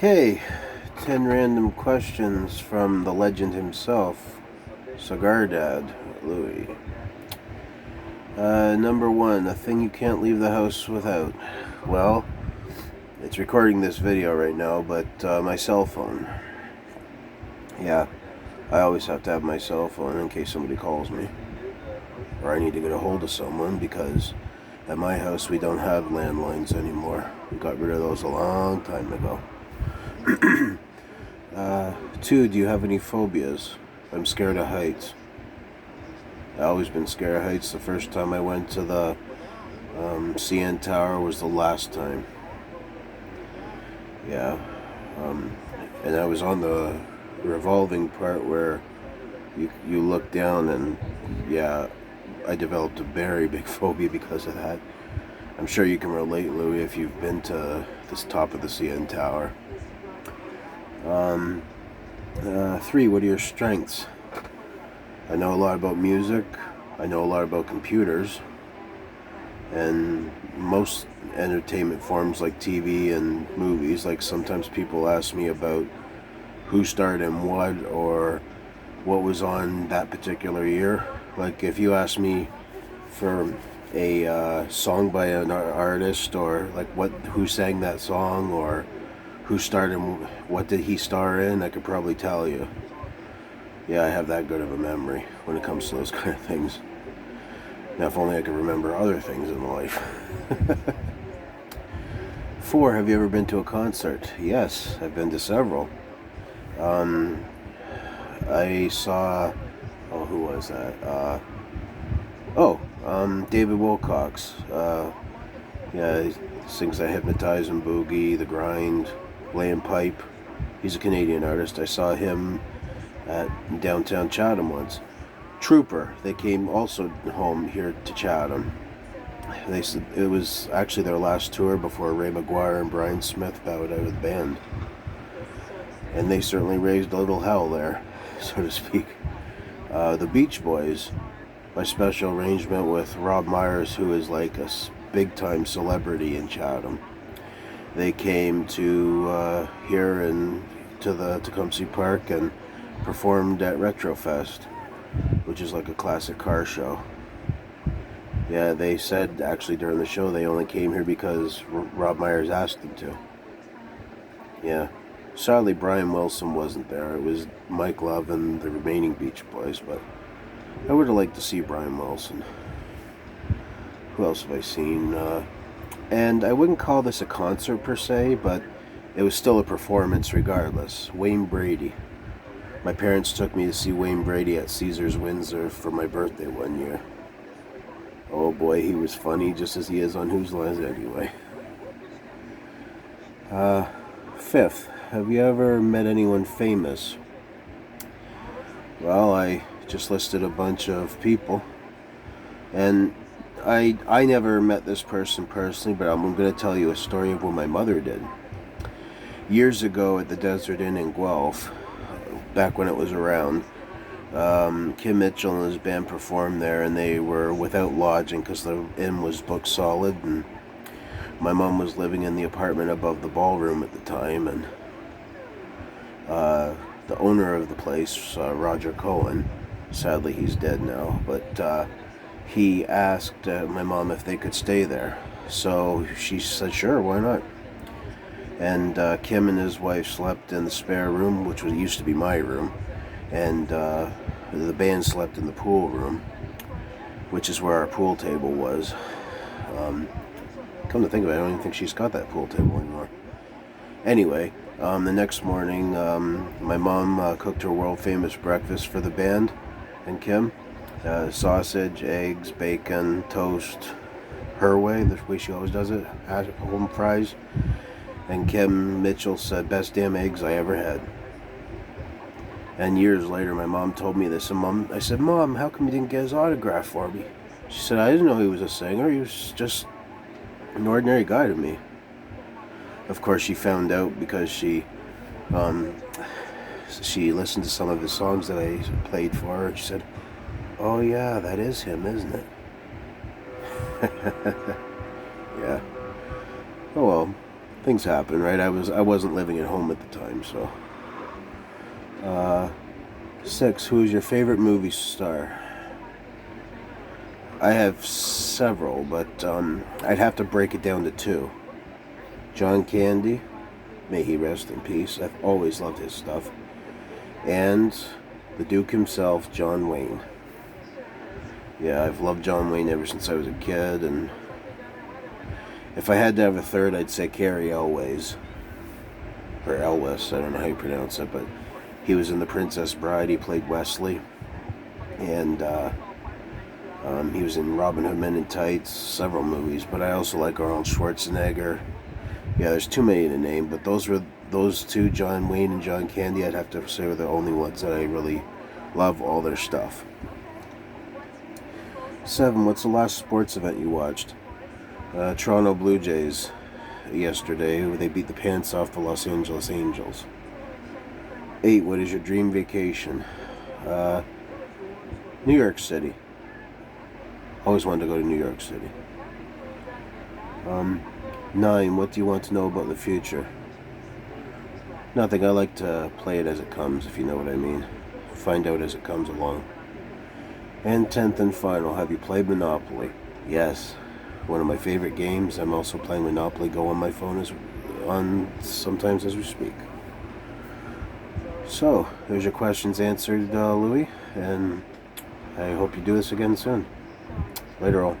Okay, 10 random questions from the legend himself, Cigardad, Louis. Number one, a thing you can't leave the house without. Well, it's recording this video right now, but my cell phone. Yeah, I always have to have my cell phone in case somebody calls me. Or I need to get a hold of someone because at my house we don't have landlines anymore. We got rid of those a long time ago. Two, do you have any phobias? I'm scared of heights. I've always been scared of heights. The first time I went to the CN Tower was the last time. Yeah. And I was on the revolving part where you look down, and yeah, I developed a very big phobia because of that. I'm sure you can relate, Louis, if you've been to this top of the CN Tower. Three, what are your strengths? I know a lot about music. I know a lot about computers. And most entertainment forms like TV and movies. Like sometimes people ask me about who starred in what or what was on that particular year. Like if you ask me for a song by an artist, or like who sang that song, or who starred in what did he star in, I could probably tell you. Yeah, I have that good of a memory when it comes to those kind of things. Now, if only I could remember other things in life. Four, have you ever been to a concert? Yes, I've been to several. I saw, who was that? David Wilcox. Yeah, he sings that Hypnotize and Boogie, The Grind, Laying Pipe. He's a Canadian artist. I saw him at downtown Chatham once. Trooper, they came also home here to Chatham. They said it was actually their last tour before Ray McGuire and Brian Smith bowed out of the band. And they certainly raised a little hell there, so to speak. The Beach Boys, by special arrangement with Rob Myers, who is like a big-time celebrity in Chatham. They came to here and to the Tecumseh Park and performed at Retrofest, which is like a classic car show. Yeah, they said actually during the show they only came here because Rob Myers asked them to. Yeah. Sadly, Brian Wilson wasn't there. It was Mike Love and the remaining Beach Boys, but I would have liked to see Brian Wilson. Who else have I seen? And I wouldn't call this a concert per se, but it was still a performance regardless. Wayne Brady. My parents took me to see Wayne Brady at Caesars Windsor for my birthday one year. Oh boy, he was funny, just as he is on Whose Line Is It Anyway. Fifth, have you ever met anyone famous? Well, I just listed a bunch of people. And I never met this person personally, but I'm going to tell you a story of what my mother did. Years ago at the Desert Inn in Guelph, back when it was around, Kim Mitchell and his band performed there, and they were without lodging because the inn was booked solid, and my mom was living in the apartment above the ballroom at the time, and the owner of the place, Roger Cohen, sadly he's dead now, but he asked my mom if they could stay there. So she said, sure, why not? And Kim and his wife slept in the spare room, which used to be my room, and the band slept in the pool room, which is where our pool table was. Come to think of it, I don't even think she's got that pool table anymore. Anyway, the next morning, my mom cooked her world-famous breakfast for the band and Kim. Sausage, eggs, bacon, toast, her way, the way she always does it, home fries. And Kim Mitchell said, best damn eggs I ever had. And years later, my mom told me this, and I said, Mom, how come you didn't get his autograph for me? She said, I didn't know he was a singer. He was just an ordinary guy to me. Of course, she found out because she listened to some of his songs that I played for her, and she said, oh yeah, that is him, isn't it? Yeah. Oh well. things happen, right? I wasn't living at home at the time, so. 6. Who is your favorite movie star? I have several, but I'd have to break it down to 2. John Candy, may he rest in peace. I've always loved his stuff. And the Duke himself, John Wayne. Yeah, I've loved John Wayne ever since I was a kid, and if I had to have a third, I'd say Carrie Elways. Or Elwes, I don't know how you pronounce it, but he was in The Princess Bride. He played Wesley. And he was in Robin Hood Men in Tights, several movies, but I also like Arnold Schwarzenegger. Yeah, there's too many to name, but those two, John Wayne and John Candy, I'd have to say were the only ones that I really love all their stuff. 7. What's the last sports event you watched? Toronto Blue Jays yesterday, where they beat the pants off the Los Angeles Angels. 8. What is your dream vacation? New York City. Always wanted to go to New York City. 9. What do you want to know about the future? Nothing. I like to play it as it comes, if you know what I mean. Find out as it comes along. And 10th and final, have you played Monopoly? Yes. One of my favorite games. I'm also playing Monopoly Go on my phone sometimes as we speak. So, there's your questions answered, Louis, and I hope you do this again soon. Later all.